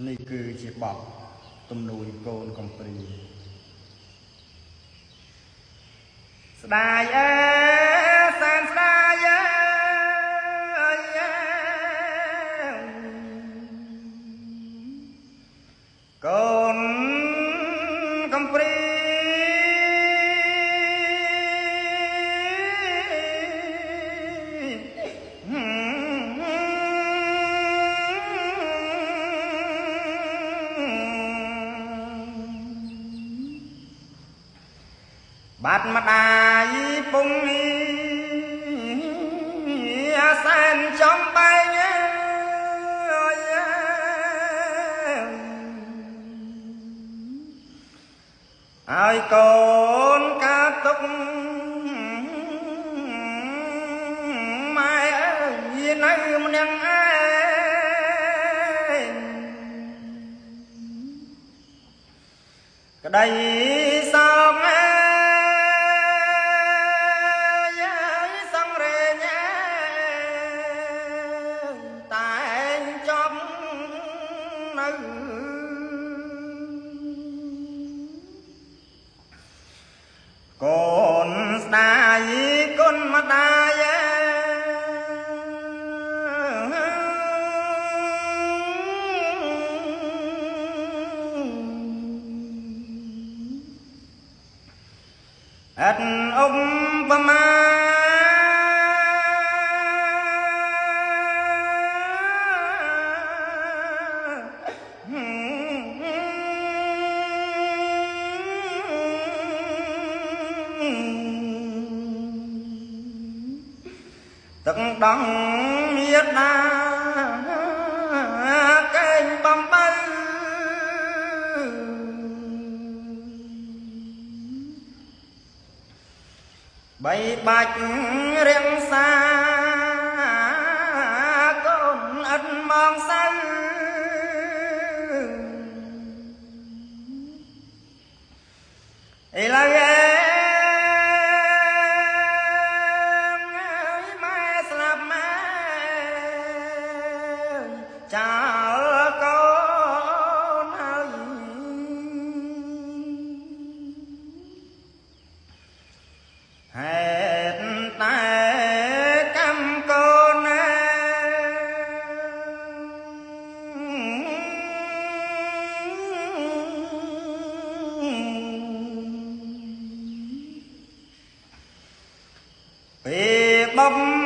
នេះគឺជាបទទំនួយកូនកំព្រាស្ដាយអើសែនស្ដាយអើយកូនកំព្រាបាត់ម្ដាយពុំសែនចំបែងហើយកូនកើតទុកម៉ែអើយនៅម្នាក់ឯងក្តីសោកកូនស្ដាយគុណម្ដាយអត់អុំប្រមាទឹកដងមេដាកេងបំបើបីបាច់រៀងសាកូនអត់មងសៅឥឡូវចោលកូនហើយហេតុតែកម្មកូនពេលបំ